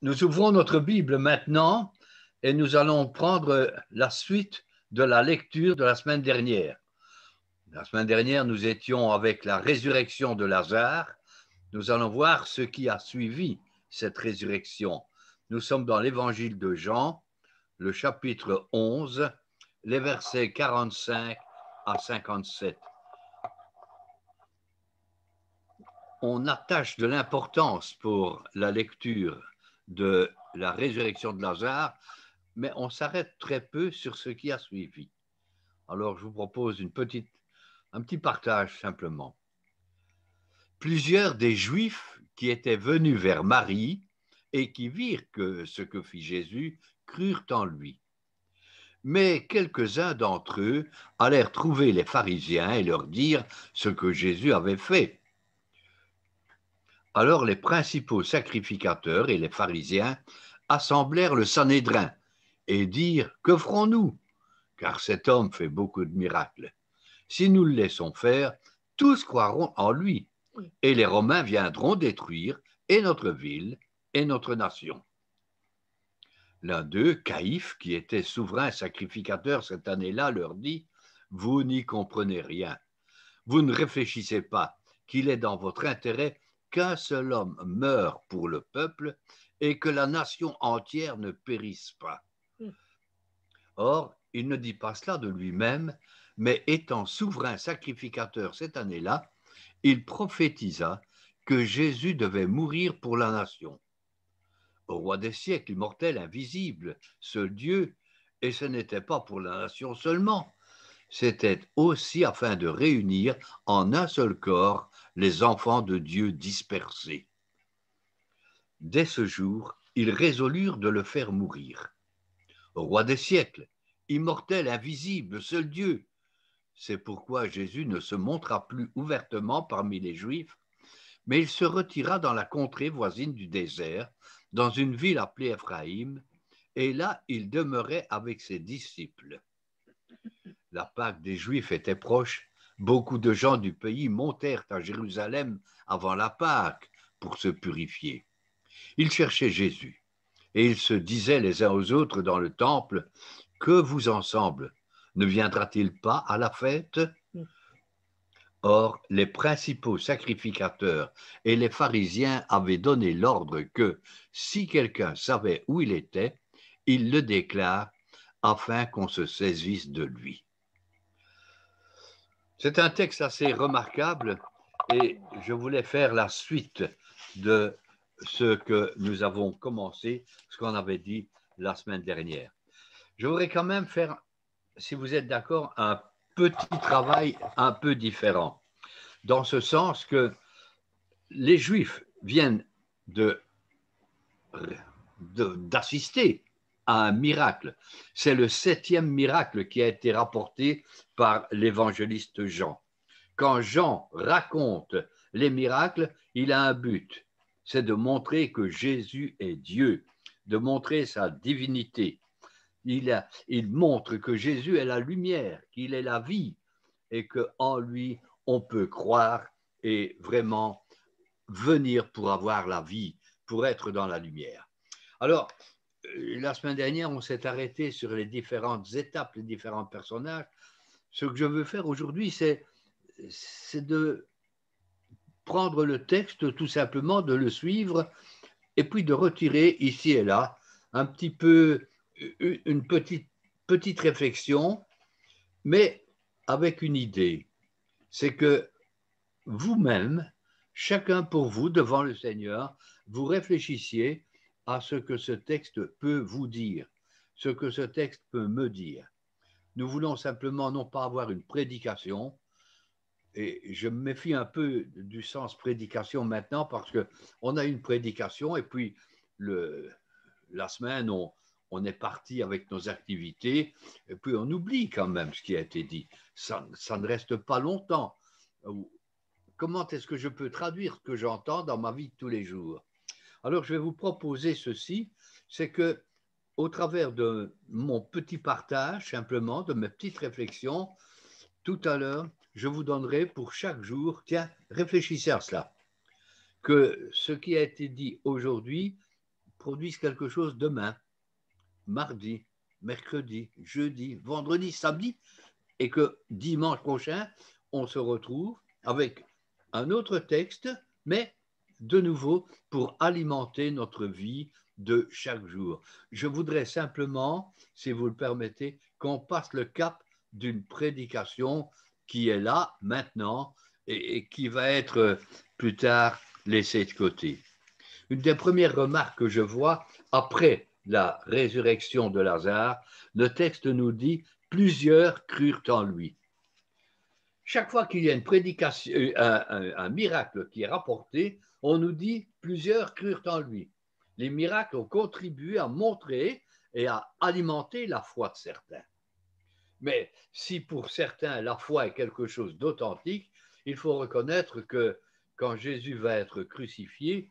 Nous ouvrons notre Bible maintenant et nous allons prendre la suite de la lecture de la semaine dernière. La semaine dernière, nous étions avec la résurrection de Lazare. Nous allons voir ce qui a suivi cette résurrection. Nous sommes dans l'évangile de Jean, le chapitre 11, les versets 45 à 57. On attache de l'importance pour la lecture de la résurrection de Lazare, mais on s'arrête très peu sur ce qui a suivi. Alors, je vous propose un petit partage simplement. Plusieurs des Juifs qui étaient venus vers Marie et qui virent ce que fit Jésus crurent en lui. Mais quelques-uns d'entre eux allèrent trouver les pharisiens et leur dire ce que Jésus avait fait. Alors les principaux sacrificateurs et les pharisiens assemblèrent le Sanhédrin et dirent « Que ferons-nous ? Car cet homme fait beaucoup de miracles. Si nous le laissons faire, tous croiront en lui, et les Romains viendront détruire et notre ville et notre nation. » L'un d'eux, Caïphe, qui était souverain sacrificateur cette année-là, leur dit « Vous n'y comprenez rien. Vous ne réfléchissez pas qu'il est dans votre intérêt qu'un seul homme meure pour le peuple et que la nation entière ne périsse pas. » Or, il ne dit pas cela de lui-même, mais étant souverain sacrificateur cette année-là, il prophétisa que Jésus devait mourir pour la nation. Au roi des siècles, immortel, invisible, seul Dieu, et ce n'était pas pour la nation seulement, c'était aussi afin de réunir en un seul corps les enfants de Dieu dispersés. Dès ce jour, ils résolurent de le faire mourir. Au roi des siècles, immortel, invisible, seul Dieu. C'est pourquoi Jésus ne se montra plus ouvertement parmi les Juifs, mais il se retira dans la contrée voisine du désert, dans une ville appelée Éphraïm, et là il demeurait avec ses disciples. La Pâque des Juifs était proche. Beaucoup de gens du pays montèrent à Jérusalem avant la Pâque pour se purifier. Ils cherchaient Jésus, et ils se disaient les uns aux autres dans le temple, « Que vous ensemble, ne viendra-t-il pas à la fête ?» Or, les principaux sacrificateurs et les pharisiens avaient donné l'ordre que, si quelqu'un savait où il était, il le déclare afin qu'on se saisisse de lui. C'est un texte assez remarquable et je voulais faire la suite de ce que nous avons commencé, ce qu'on avait dit la semaine dernière. Je voudrais quand même faire, si vous êtes d'accord, un petit travail un peu différent, dans ce sens que les Juifs viennent d'assister à un miracle. C'est le 7e miracle qui a été rapporté par l'évangéliste Jean. Quand Jean raconte les miracles, il a un but, c'est de montrer que Jésus est Dieu, de montrer sa divinité. Il montre que Jésus est la lumière, qu'il est la vie et qu'en lui, on peut croire et vraiment venir pour avoir la vie, pour être dans la lumière. Alors, la semaine dernière, on s'est arrêté sur les différentes étapes, les différents personnages. Ce que je veux faire aujourd'hui, c'est de prendre le texte, tout simplement, de le suivre, et puis de retirer ici et là un petit peu une petite réflexion, mais avec une idée. C'est que vous-même, chacun pour vous, devant le Seigneur, vous réfléchissiez à ce que ce texte peut vous dire, ce que ce texte peut me dire. Nous voulons simplement non pas avoir une prédication, et je me méfie un peu du sens prédication maintenant parce qu'on a une prédication et puis la semaine, on est parti avec nos activités et puis on oublie quand même ce qui a été dit. Ça ne reste pas longtemps. Comment est-ce que je peux traduire ce que j'entends dans ma vie de tous les jours? Alors, je vais vous proposer ceci, c'est que au travers de mon petit partage, simplement, de mes petites réflexions, tout à l'heure, je vous donnerai pour chaque jour, tiens, réfléchissez à cela, que ce qui a été dit aujourd'hui produisent quelque chose demain, mardi, mercredi, jeudi, vendredi, samedi, et que dimanche prochain, on se retrouve avec un autre texte, mais de nouveau pour alimenter notre vie de chaque jour. Je voudrais simplement, si vous le permettez, qu'on passe le cap d'une prédication qui est là maintenant et qui va être plus tard laissée de côté. Une des premières remarques que je vois après la résurrection de Lazare, le texte nous dit « plusieurs crurent en lui ». Chaque fois qu'il y a une prédication, un miracle qui est rapporté, on nous dit « plusieurs crurent en lui ». Les miracles ont contribué à montrer et à alimenter la foi de certains. Mais si pour certains la foi est quelque chose d'authentique, il faut reconnaître que quand Jésus va être crucifié,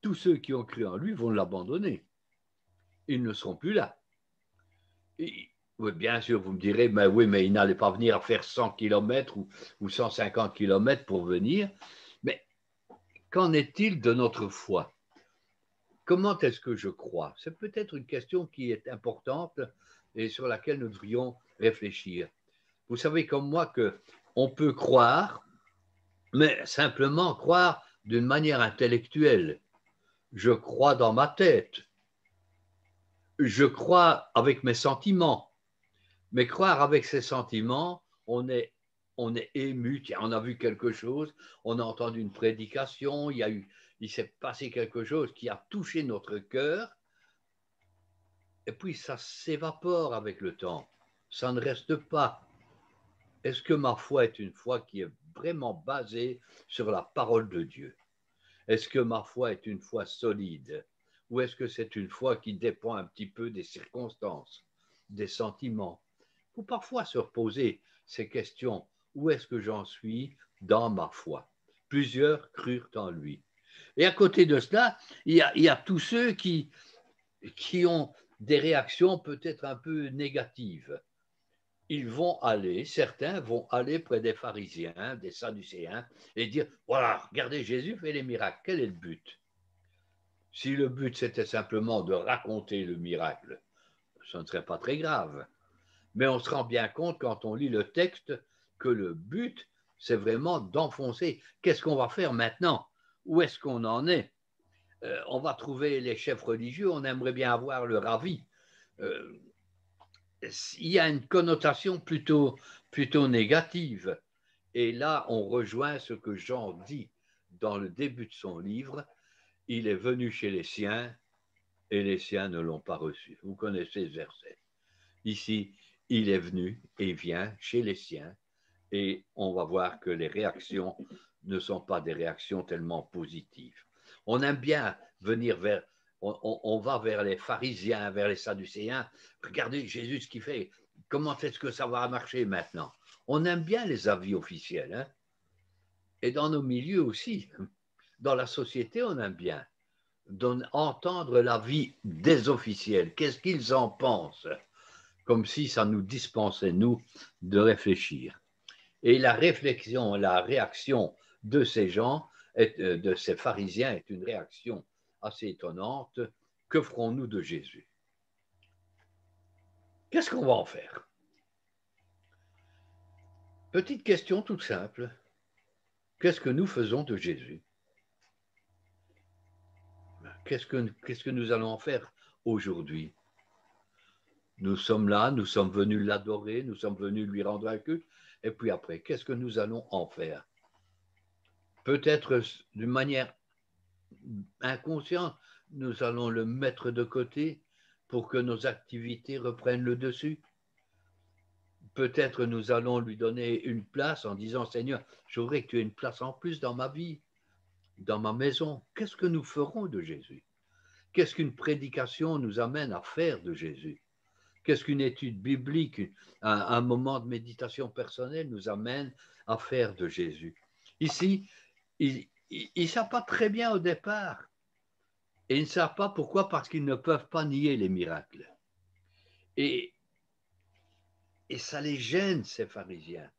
tous ceux qui ont cru en lui vont l'abandonner. Ils ne seront plus là. Et, oui, bien sûr, vous me direz, mais oui, mais il n'allait pas venir à faire 100 km ou 150 km pour venir. Mais qu'en est-il de notre foi? Comment est-ce que je crois? C'est peut-être une question qui est importante et sur laquelle nous devrions réfléchir. Vous savez comme moi qu'on peut croire, mais simplement croire d'une manière intellectuelle. Je crois dans ma tête. Je crois avec mes sentiments. Mais croire avec ses sentiments, on est ému. Tiens, on a vu quelque chose, on a entendu une prédication, il s'est passé quelque chose qui a touché notre cœur, et puis ça s'évapore avec le temps. Ça ne reste pas. Est-ce que ma foi est une foi qui est vraiment basée sur la parole de Dieu? Est-ce que ma foi est une foi solide? Ou est-ce que c'est une foi qui dépend un petit peu des circonstances, des sentiments? Il faut parfois se reposer ces questions. Où est-ce que j'en suis dans ma foi? Plusieurs crurent en lui. Et à côté de cela, il y a tous ceux qui ont des réactions peut-être un peu négatives. Certains vont aller près des pharisiens, des sadducéens, et dire, voilà, regardez, Jésus fait les miracles. Quel est le but? Si le but c'était simplement de raconter le miracle, ce ne serait pas très grave. Mais on se rend bien compte quand on lit le texte que le but, c'est vraiment d'enfoncer. Qu'est-ce qu'on va faire maintenant? Où est-ce qu'on en est? On va trouver les chefs religieux, on aimerait bien avoir le ravi. Il y a une connotation plutôt négative. Et là, on rejoint ce que Jean dit dans le début de son livre. Il est venu chez les siens et les siens ne l'ont pas reçu. Vous connaissez ce verset. Ici, il est venu et vient chez les siens et on va voir que les réactions ne sont pas des réactions tellement positives. On aime bien venir on va vers les pharisiens, vers les sadducéens. Regardez Jésus ce qu'il fait. Comment est-ce que ça va marcher maintenant? On aime bien les avis officiels. Hein? Et dans nos milieux aussi. Dans la société, on aime bien entendre l'avis des officiels. Qu'est-ce qu'ils en pensent? Comme si ça nous dispensait, nous, de réfléchir. Et la réflexion, la réaction de ces gens, de ces pharisiens, est une réaction assez étonnante. Que ferons-nous de Jésus? Qu'est-ce qu'on va en faire? Petite question toute simple. Qu'est-ce que nous faisons de Jésus? Qu'est-ce que nous allons en faire aujourd'hui? Nous sommes là, nous sommes venus l'adorer, nous sommes venus lui rendre un culte, et puis après, qu'est-ce que nous allons en faire? Peut-être d'une manière inconsciente, nous allons le mettre de côté pour que nos activités reprennent le dessus. Peut-être nous allons lui donner une place en disant, Seigneur, je voudrais que tu aies une place en plus dans ma vie, dans ma maison. Qu'est-ce que nous ferons de Jésus? Qu'est-ce qu'une prédication nous amène à faire de Jésus? Qu'est-ce qu'une étude biblique, un moment de méditation personnelle nous amène à faire de Jésus? Ici, ils ne savent pas très bien au départ. Et ils ne savent pas pourquoi, parce qu'ils ne peuvent pas nier les miracles. Et ça les gêne, ces pharisiens,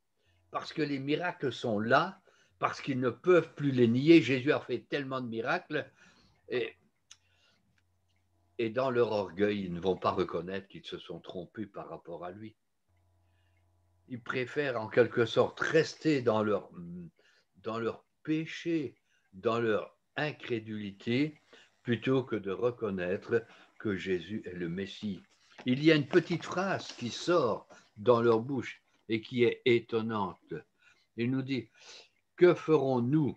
parce que les miracles sont là, parce qu'ils ne peuvent plus les nier. Jésus a fait tellement de miracles. Et Et dans leur orgueil, ils ne vont pas reconnaître qu'ils se sont trompés par rapport à lui. Ils préfèrent en quelque sorte rester dans leur péché, dans leur incrédulité, plutôt que de reconnaître que Jésus est le Messie. Il y a une petite phrase qui sort dans leur bouche et qui est étonnante. Il nous dit, que ferons-nous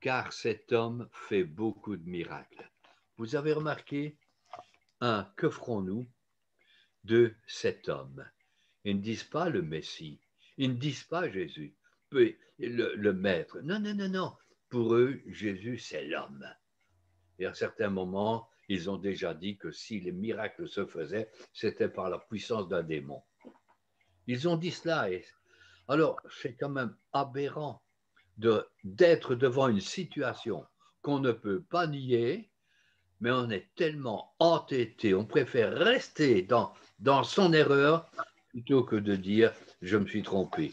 car cet homme fait beaucoup de miracles. Vous avez remarqué, que ferons-nous de cet homme? Ils ne disent pas le Messie, ils ne disent pas Jésus, le Maître. Non, non, non, non. Pour eux, Jésus, c'est l'homme. Et à certains moments, ils ont déjà dit que si les miracles se faisaient, c'était par la puissance d'un démon. Ils ont dit cela. Alors, c'est quand même aberrant d'être devant une situation qu'on ne peut pas nier, mais on est tellement entêté, on préfère rester dans son erreur plutôt que de dire je me suis trompé.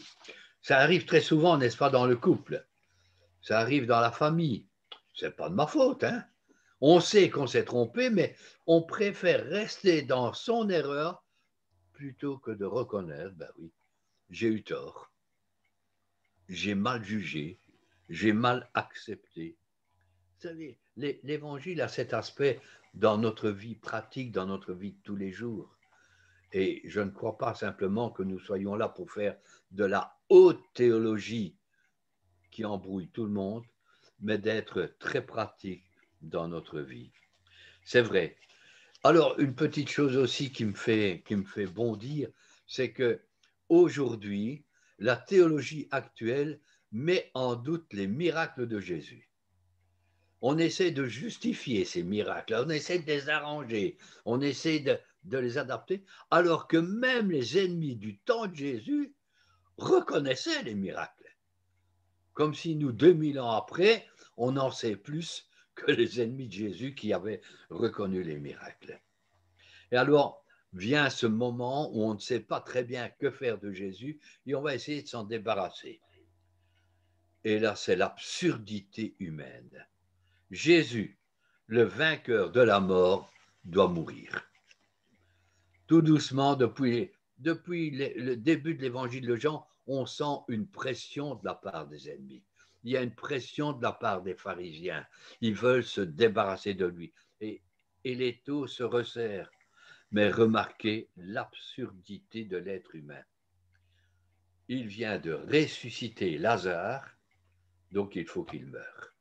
Ça arrive très souvent, n'est-ce pas, dans le couple. Ça arrive dans la famille. C'est pas de ma faute, hein. On sait qu'on s'est trompé, mais on préfère rester dans son erreur plutôt que de reconnaître, ben oui, j'ai eu tort, j'ai mal jugé, j'ai mal accepté. Vous savez, l'évangile a cet aspect dans notre vie pratique, dans notre vie de tous les jours. Et je ne crois pas simplement que nous soyons là pour faire de la haute théologie qui embrouille tout le monde, mais d'être très pratique dans notre vie. C'est vrai. Alors, une petite chose aussi qui me fait bondir, c'est que aujourd'hui, la théologie actuelle met en doute les miracles de Jésus. On essaie de justifier ces miracles, on essaie de les arranger, on essaie de les adapter, alors que même les ennemis du temps de Jésus reconnaissaient les miracles. Comme si nous, 2000 ans après, on en sait plus que les ennemis de Jésus qui avaient reconnu les miracles. Et alors vient ce moment où on ne sait pas très bien que faire de Jésus et on va essayer de s'en débarrasser. Et là, c'est l'absurdité humaine. Jésus, le vainqueur de la mort, doit mourir. Tout doucement, depuis le début de l'évangile de Jean, on sent une pression de la part des ennemis. Il y a une pression de la part des pharisiens. Ils veulent se débarrasser de lui. Et l'étau se resserre. Mais remarquez l'absurdité de l'être humain. Il vient de ressusciter Lazare, donc il faut qu'il meure.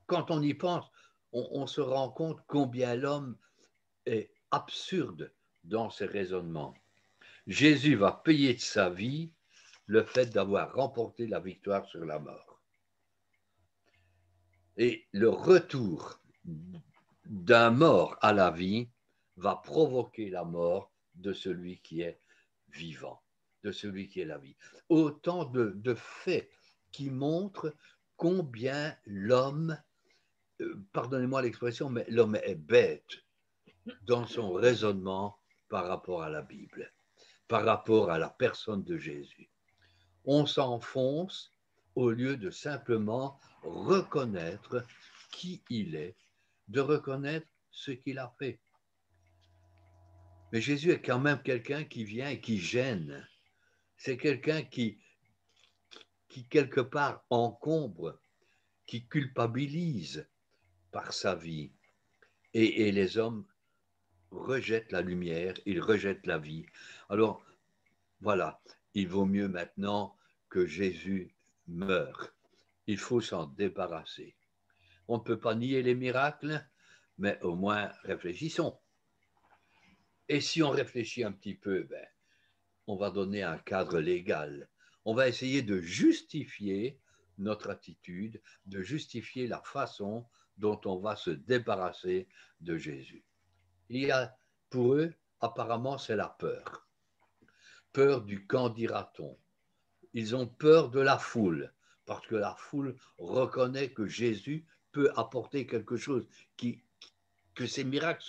Quand on y pense, on se rend compte combien l'homme est absurde dans ses raisonnements. Jésus va payer de sa vie le fait d'avoir remporté la victoire sur la mort. Et le retour d'un mort à la vie va provoquer la mort de celui qui est vivant, de celui qui est la vie. Autant de faits qui montrent combien l'homme, pardonnez-moi l'expression, mais l'homme est bête dans son raisonnement par rapport à la Bible, par rapport à la personne de Jésus. On s'enfonce au lieu de simplement reconnaître qui il est, de reconnaître ce qu'il a fait. Mais Jésus est quand même quelqu'un qui vient et qui gêne. C'est quelqu'un qui quelque part encombre, qui culpabilise par sa vie. Et les hommes rejettent la lumière, ils rejettent la vie. Alors, voilà, il vaut mieux maintenant que Jésus meure. Il faut s'en débarrasser. On ne peut pas nier les miracles, mais au moins réfléchissons. Et si on réfléchit un petit peu, ben, on va donner un cadre légal. On va essayer de justifier notre attitude, de justifier la façon dont on va se débarrasser de Jésus. Il y a, pour eux, apparemment, c'est la peur. Peur du qu'en dira-t-on. Ils ont peur de la foule, parce que la foule reconnaît que Jésus peut apporter quelque chose, que ces miracles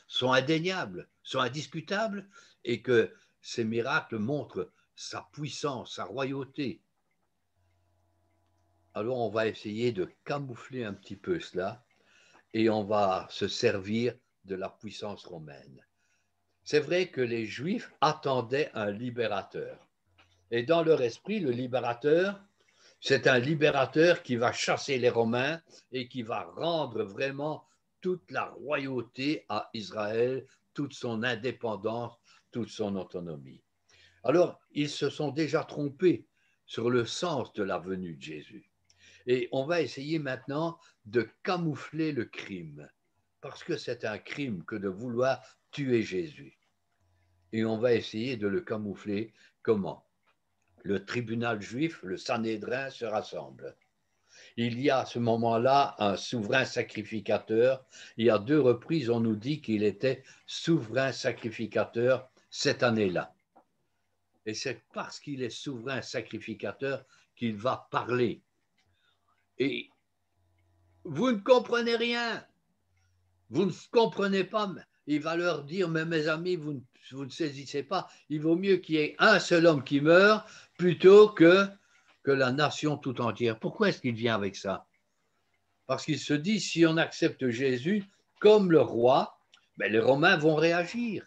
sont indéniables, sont indiscutables, et que ces miracles montrent sa puissance, sa royauté. Alors on va essayer de camoufler un petit peu cela et on va se servir de la puissance romaine. C'est vrai que les Juifs attendaient un libérateur. Et dans leur esprit, le libérateur, c'est un libérateur qui va chasser les Romains et qui va rendre vraiment toute la royauté à Israël, toute son indépendance, toute son autonomie. Alors, ils se sont déjà trompés sur le sens de la venue de Jésus. Et on va essayer maintenant de camoufler le crime, parce que c'est un crime que de vouloir tuer Jésus. Et on va essayer de le camoufler comment? Le tribunal juif, le Sanhédrin, se rassemble. Il y a à ce moment-là un souverain sacrificateur. Il y a 2 reprises, on nous dit qu'il était souverain sacrificateur cette année-là. Et c'est parce qu'il est souverain sacrificateur qu'il va parler. Et vous ne comprenez rien. Vous ne comprenez pas. Il va leur dire, mais mes amis, vous ne saisissez pas. Il vaut mieux qu'il y ait un seul homme qui meure plutôt que la nation tout entière. Pourquoi est-ce qu'il vient avec ça? Parce qu'il se dit, si on accepte Jésus comme le roi, ben les Romains vont réagir.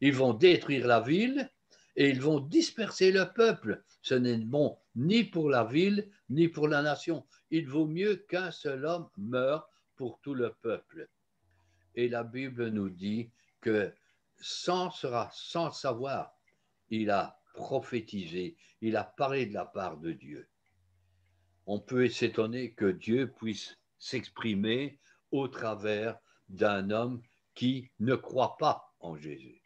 Ils vont détruire la ville et ils vont disperser le peuple. Ce n'est bon ni pour la ville, ni pour la nation. Il vaut mieux qu'un seul homme meure pour tout le peuple. Et la Bible nous dit que sans savoir, il a prophétisé, il a parlé de la part de Dieu. On peut s'étonner que Dieu puisse s'exprimer au travers d'un homme qui ne croit pas en Jésus.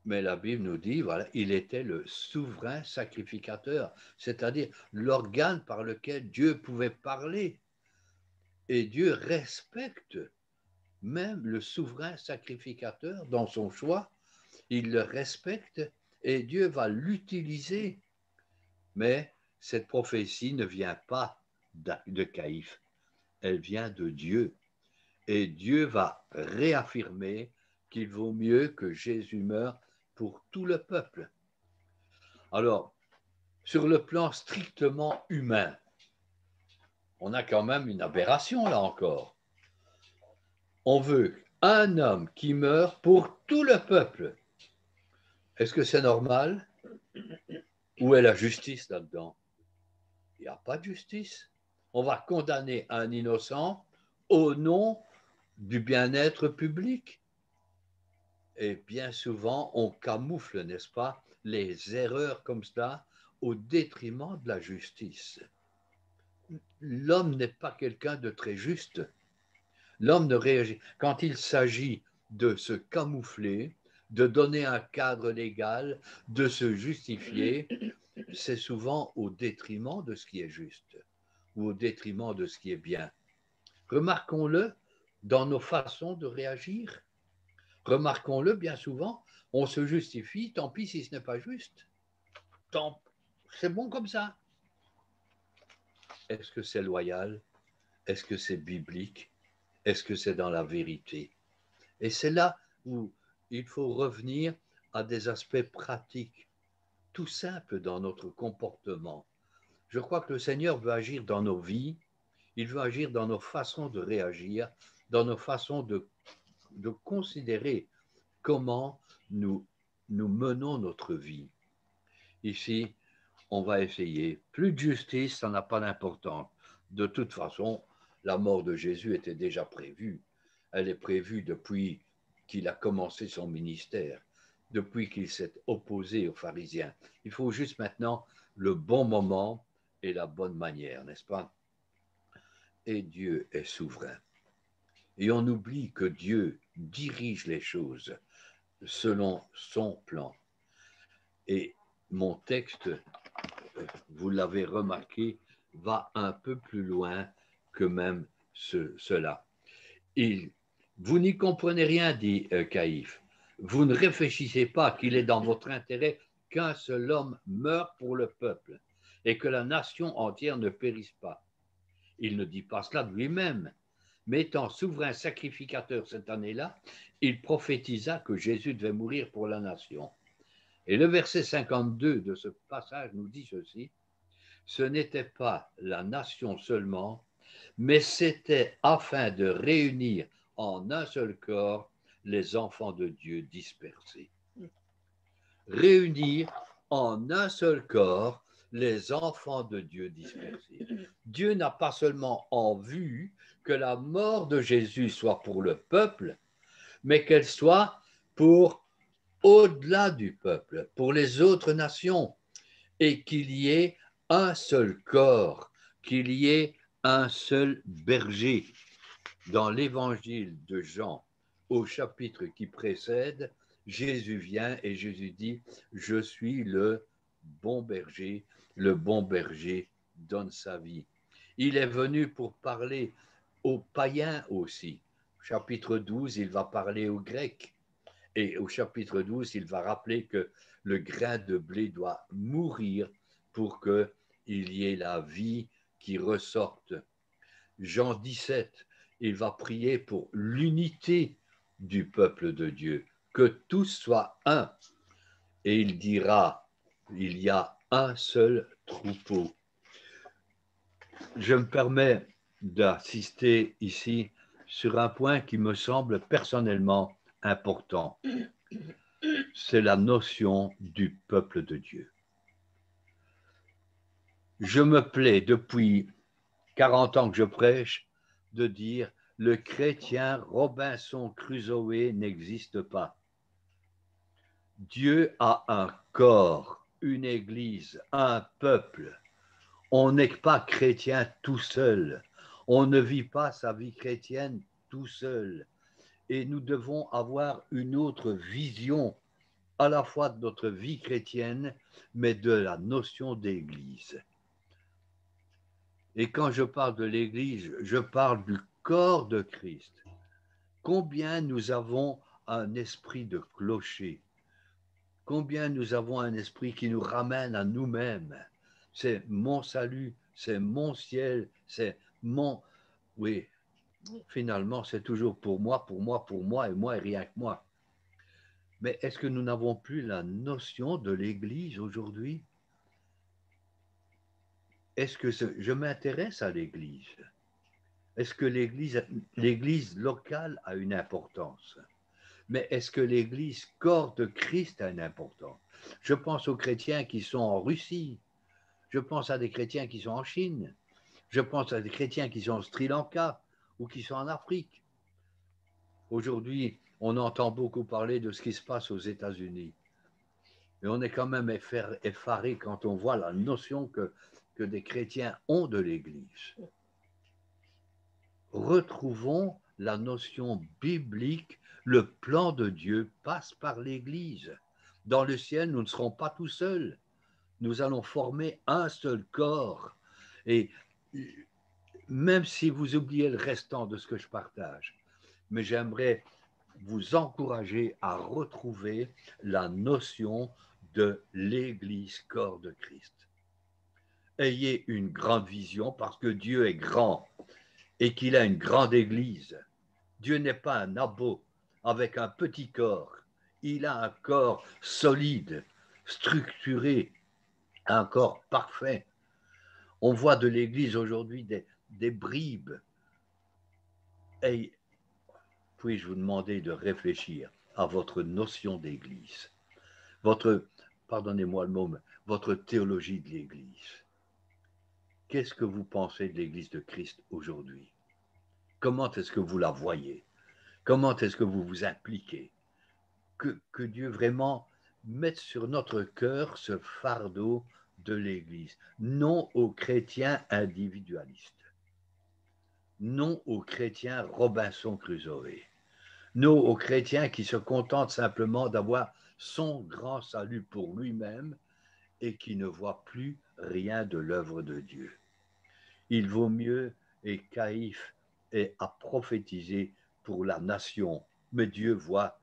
Mais la Bible nous dit, voilà, il était le souverain sacrificateur, c'est-à-dire l'organe par lequel Dieu pouvait parler. Et Dieu respecte même le souverain sacrificateur dans son choix. Il le respecte et Dieu va l'utiliser. Mais cette prophétie ne vient pas de Caïphe, elle vient de Dieu. Et Dieu va réaffirmer qu'il vaut mieux que Jésus meure pour tout le peuple. Alors, sur le plan strictement humain, on a quand même une aberration là encore. On veut un homme qui meurt pour tout le peuple. Est-ce que c'est normal? Où est la justice là-dedans? Il n'y a pas de justice. On va condamner un innocent au nom du bien-être public. Et bien souvent, on camoufle, n'est-ce pas, les erreurs comme cela au détriment de la justice. L'homme n'est pas quelqu'un de très juste. L'homme ne réagit. Quand il s'agit de se camoufler, de donner un cadre légal, de se justifier, c'est souvent au détriment de ce qui est juste ou au détriment de ce qui est bien. Remarquons-le dans nos façons de réagir. Remarquons-le bien souvent, on se justifie, tant pis si ce n'est pas juste. C'est bon comme ça. Est-ce que c'est loyal? Est-ce que c'est biblique? Est-ce que c'est dans la vérité? Et c'est là où il faut revenir à des aspects pratiques, tout simples dans notre comportement. Je crois que le Seigneur veut agir dans nos vies, il veut agir dans nos façons de réagir, dans nos façons de considérer comment nous menons notre vie. Ici, on va essayer. Plus de justice, ça n'a pas d'importance. De toute façon, la mort de Jésus était déjà prévue. Elle est prévue depuis qu'il a commencé son ministère, depuis qu'il s'est opposé aux pharisiens. Il faut juste maintenant le bon moment et la bonne manière, n'est-ce pas? Et Dieu est souverain. Et on oublie que Dieu dirige les choses selon son plan. Et mon texte, vous l'avez remarqué, va un peu plus loin que même cela. Vous n'y comprenez rien, dit Caïphe. Vous ne réfléchissez pas qu'il est dans votre intérêt qu'un seul homme meure pour le peuple et que la nation entière ne périsse pas. Il ne dit pas cela de lui-même, mais étant souverain sacrificateur cette année-là, il prophétisa que Jésus devait mourir pour la nation. Et le verset 52 de ce passage nous dit ceci: ce n'était pas la nation seulement, mais c'était afin de réunir en un seul corps les enfants de Dieu dispersés. Réunir en un seul corps les enfants de Dieu dispersés. Dieu n'a pas seulement en vue que la mort de Jésus soit pour le peuple, mais qu'elle soit pour au-delà du peuple, pour les autres nations, et qu'il y ait un seul corps, qu'il y ait un seul berger. Dans l'évangile de Jean, au chapitre qui précède, Jésus vient et Jésus dit, je suis le bon berger donne sa vie. Il est venu pour parler aux païens aussi. Chapitre 12, il va parler aux Grecs. Et au chapitre 12, il va rappeler que le grain de blé doit mourir pour qu'il y ait la vie qui ressorte. Jean 17, il va prier pour l'unité du peuple de Dieu, que tous soient un. Et il dira, il y a un seul troupeau. Je me permets d'assister ici sur un point qui me semble personnellement important. C'est la notion du peuple de Dieu. Je me plais depuis 40 ans que je prêche de dire le chrétien Robinson Crusoe n'existe pas. Dieu a un corps, une église, un peuple. On n'est pas chrétien tout seul. On ne vit pas sa vie chrétienne tout seul. Et nous devons avoir une autre vision à la fois de notre vie chrétienne, mais de la notion d'église. Et quand je parle de l'église, je parle du corps de Christ. Combien nous avons un esprit de clocher? Combien nous avons un esprit qui nous ramène à nous-mêmes? C'est mon salut, c'est mon ciel, c'est mon... Oui, finalement, c'est toujours pour moi, et moi et rien que moi. Mais est-ce que nous n'avons plus la notion de l'Église aujourd'hui? Est-ce que je m'intéresse à l'Église? Est-ce que l'Église locale a une importance? Mais est-ce que l'Église corps de Christ a une importance? Je pense aux chrétiens qui sont en Russie. Je pense à des chrétiens qui sont en Chine. Je pense à des chrétiens qui sont au Sri Lanka ou qui sont en Afrique. Aujourd'hui, on entend beaucoup parler de ce qui se passe aux États-Unis. Et on est quand même effaré quand on voit la notion que des chrétiens ont de l'Église. Retrouvons la notion biblique, le plan de Dieu passe par l'Église. Dans le ciel, nous ne serons pas tout seuls. Nous allons former un seul corps. Et même si vous oubliez le restant de ce que je partage, mais j'aimerais vous encourager à retrouver la notion de l'Église corps de Christ. Ayez une grande vision parce que Dieu est grand et qu'il a une grande Église. Dieu n'est pas un abo avec un petit corps. Il a un corps solide, structuré, un corps parfait. On voit de l'Église aujourd'hui des bribes. Et puis-je vous demander de réfléchir à votre notion d'Église, pardonnez-moi le mot, votre théologie de l'Église. Qu'est-ce que vous pensez de l'Église de Christ aujourd'hui? Comment est-ce que vous la voyez? Comment est-ce que vous vous impliquez? Que Dieu vraiment mette sur notre cœur ce fardeau de l'Église, non aux chrétiens individualistes, non aux chrétiens Robinson Crusoe, non aux chrétiens qui se contentent simplement d'avoir son grand salut pour lui-même et qui ne voient plus rien de l'œuvre de Dieu. Il vaut mieux, et Caïphe a prophétisé pour la nation, mais Dieu voit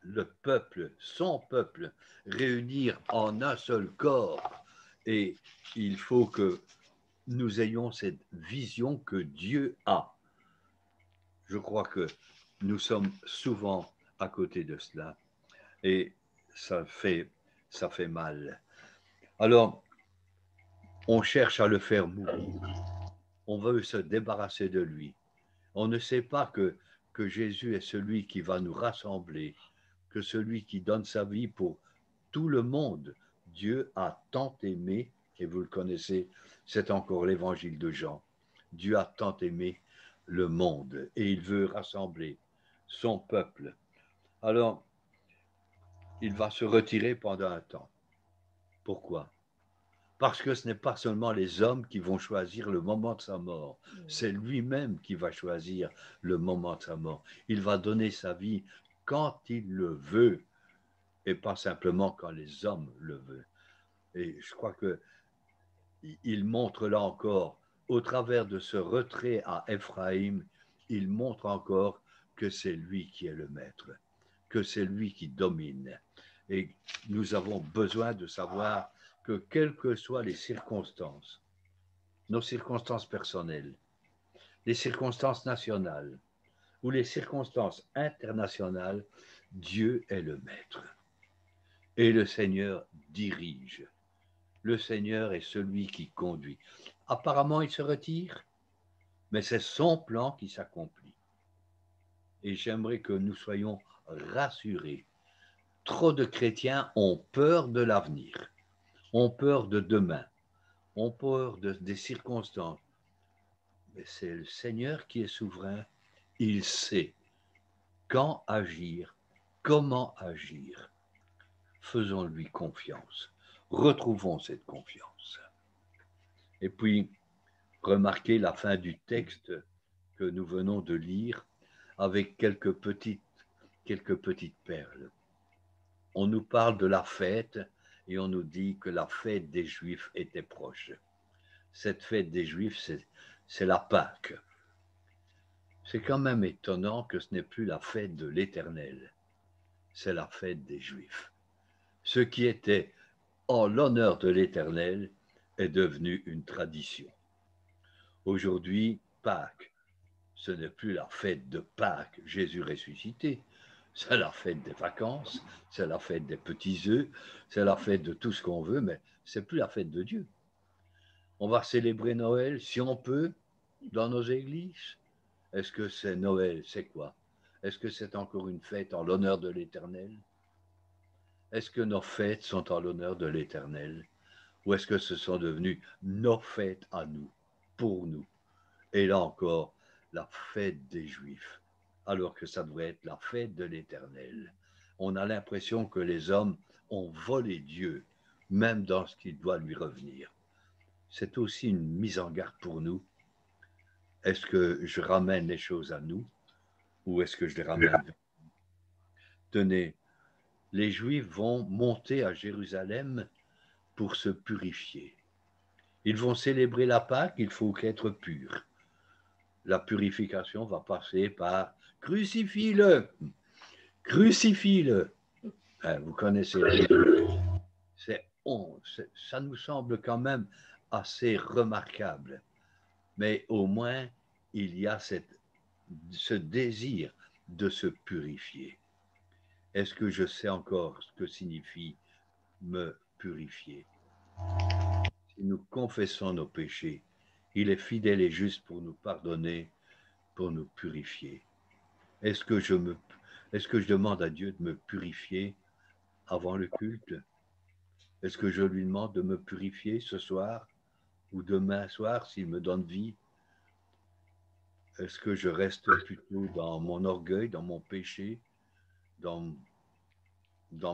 le peuple, son peuple, réunir en un seul corps. Et il faut que nous ayons cette vision que Dieu a. Je crois que nous sommes souvent à côté de cela et ça fait mal. Alors, on cherche à le faire mourir. On veut se débarrasser de lui. On ne sait pas que Jésus est celui qui va nous rassembler, que celui qui donne sa vie pour tout le monde. Dieu a tant aimé, et vous le connaissez, c'est encore l'évangile de Jean. Dieu a tant aimé le monde et il veut rassembler son peuple. Alors, il va se retirer pendant un temps. Pourquoi? Parce que ce n'est pas seulement les hommes qui vont choisir le moment de sa mort, c'est lui-même qui va choisir le moment de sa mort. Il va donner sa vie quand il le veut et pas simplement quand les hommes le veulent. Et je crois qu'il montre là encore, au travers de ce retrait à Éphraïm, il montre encore que c'est lui qui est le maître, que c'est lui qui domine. Et nous avons besoin de savoir que quelles que soient les circonstances, nos circonstances personnelles, les circonstances nationales ou les circonstances internationales, Dieu est le maître. Et le Seigneur dirige. Le Seigneur est celui qui conduit. Apparemment, il se retire, mais c'est son plan qui s'accomplit. Et j'aimerais que nous soyons rassurés. Trop de chrétiens ont peur de l'avenir, ont peur de demain, ont peur des circonstances. Mais c'est le Seigneur qui est souverain. Il sait quand agir, comment agir. Faisons-lui confiance. Retrouvons cette confiance. Et puis, remarquez la fin du texte que nous venons de lire avec quelques petites perles. On nous parle de la fête et on nous dit que la fête des Juifs était proche. Cette fête des Juifs, c'est la Pâque. C'est quand même étonnant que ce n'est plus la fête de l'Éternel, c'est la fête des Juifs. Ce qui était en l'honneur de l'Éternel est devenu une tradition. Aujourd'hui, Pâques, ce n'est plus la fête de Pâques, Jésus ressuscité, c'est la fête des vacances, c'est la fête des petits œufs, c'est la fête de tout ce qu'on veut, mais c'est plus la fête de Dieu. On va célébrer Noël, si on peut, dans nos églises. Est-ce que c'est Noël? C'est quoi? Est-ce que c'est encore une fête en l'honneur de l'Éternel? Est-ce que nos fêtes sont en l'honneur de l'Éternel? Ou est-ce que ce sont devenus nos fêtes à nous, pour nous? Et là encore, la fête des Juifs, alors que ça devrait être la fête de l'Éternel. On a l'impression que les hommes ont volé Dieu, même dans ce qui doit lui revenir. C'est aussi une mise en garde pour nous. Est-ce que je ramène les choses à nous ou est-ce que je les ramène? Tenez, les Juifs vont monter à Jérusalem pour se purifier. Ils vont célébrer la Pâque, il faut être pur. La purification va passer par crucifie-le, crucifie-le. Vous connaissez ça nous semble quand même assez remarquable. Mais au moins, il y a ce désir de se purifier. Est-ce que je sais encore ce que signifie me purifier? Si nous confessons nos péchés, il est fidèle et juste pour nous pardonner, pour nous purifier. Est-ce que je demande à Dieu de me purifier avant le culte? Est-ce que je lui demande de me purifier ce soir ou demain soir s'il me donne vie? Est-ce que je reste plutôt dans mon orgueil, dans mon péché, dans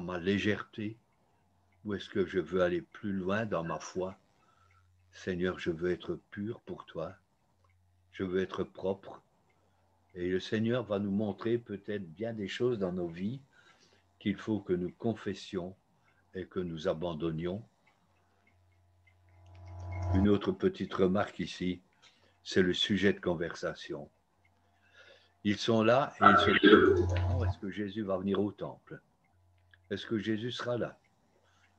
ma légèreté? Ou est-ce que je veux aller plus loin dans ma foi? Seigneur, je veux être pur pour toi. Je veux être propre. Et le Seigneur va nous montrer peut-être bien des choses dans nos vies qu'il faut que nous confessions et que nous abandonnions. Une autre petite remarque ici, c'est le sujet de conversation. Ils sont là et ils se disent, est-ce que Jésus va venir au temple? Est-ce que Jésus sera là?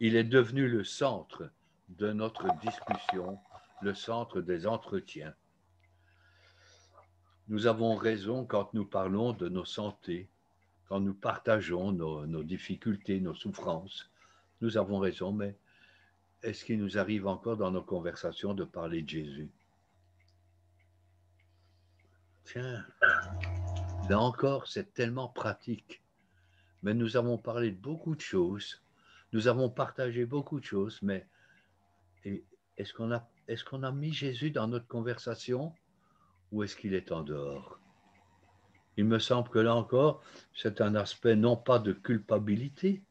Il est devenu le centre de notre discussion, le centre des entretiens. Nous avons raison quand nous parlons de nos santé, quand nous partageons nos difficultés, nos souffrances. Nous avons raison, mais est-ce qu'il nous arrive encore dans nos conversations de parler de Jésus? Tiens, là encore, c'est tellement pratique. Mais nous avons parlé de beaucoup de choses. Nous avons partagé beaucoup de choses, mais est-ce qu'on a mis Jésus dans notre conversation ou est-ce qu'il est en dehors? Il me semble que là encore, c'est un aspect non pas de culpabilité,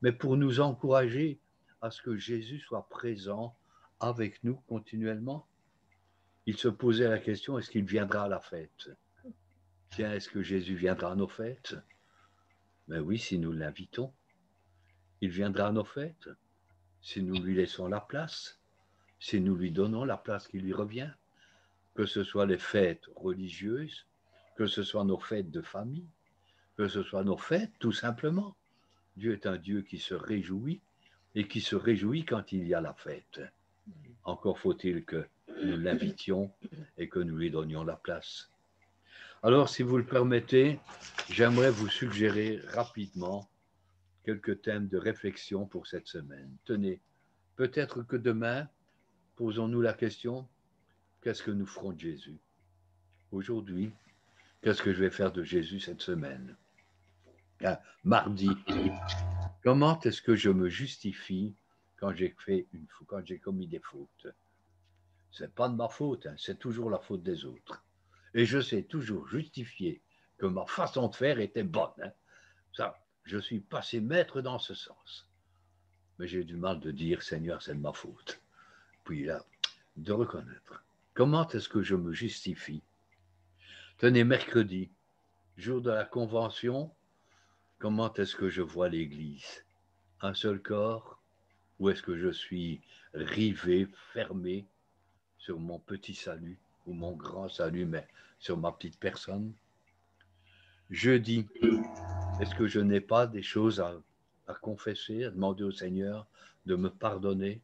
mais pour nous encourager à ce que Jésus soit présent avec nous continuellement. Il se posait la question, est-ce qu'il viendra à la fête? Tiens, est-ce que Jésus viendra à nos fêtes? Ben oui, si nous l'invitons. Il viendra à nos fêtes, si nous lui laissons la place, si nous lui donnons la place qui lui revient, que ce soit les fêtes religieuses, que ce soit nos fêtes de famille, que ce soit nos fêtes tout simplement. Dieu est un Dieu qui se réjouit et qui se réjouit quand il y a la fête. Encore faut-il que nous l'invitions et que nous lui donnions la place. Alors, si vous le permettez, j'aimerais vous suggérer rapidement quelques thèmes de réflexion pour cette semaine. Tenez, peut-être que demain, posons-nous la question, qu'est-ce que nous ferons de Jésus? Aujourd'hui, qu'est-ce que je vais faire de Jésus cette semaine? Mardi, comment est-ce que je me justifie quand j'ai commis des fautes? C'est pas de ma faute, hein, c'est toujours la faute des autres. Et je sais toujours justifier que ma façon de faire était bonne. Hein. Ça, je suis passé maître dans ce sens. Mais j'ai du mal de dire, Seigneur, c'est de ma faute. Puis là, de reconnaître. Comment est-ce que je me justifie? Tenez, mercredi, jour de la convention, comment est-ce que je vois l'Église? Un seul corps? Ou est-ce que je suis rivé, fermé sur mon petit salut ou mon grand salut, mais sur ma petite personne? Jeudi, est-ce que je n'ai pas des choses à confesser, à demander au Seigneur de me pardonner?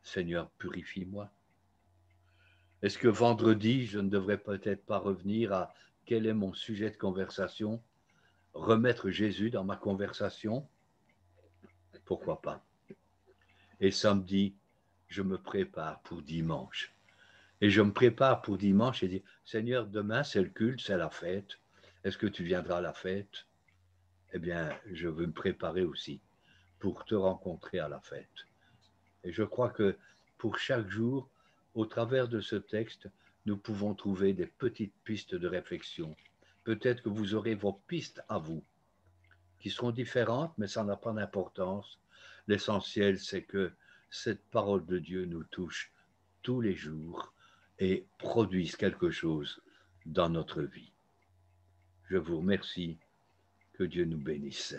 Seigneur, purifie-moi. Est-ce que vendredi, je ne devrais peut-être pas revenir à quel est mon sujet de conversation, remettre Jésus dans ma conversation? Pourquoi pas? Et samedi, je me prépare pour dimanche. Et je me prépare pour dimanche et dis, Seigneur, demain c'est le culte, c'est la fête. Est-ce que tu viendras à la fête? Eh bien, je veux me préparer aussi pour te rencontrer à la fête. Et je crois que pour chaque jour, au travers de ce texte, nous pouvons trouver des petites pistes de réflexion. Peut-être que vous aurez vos pistes à vous, qui seront différentes, mais ça n'a pas d'importance. L'essentiel, c'est que cette parole de Dieu nous touche tous les jours et produise quelque chose dans notre vie. Je vous remercie. Que Dieu nous bénisse.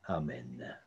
Amen.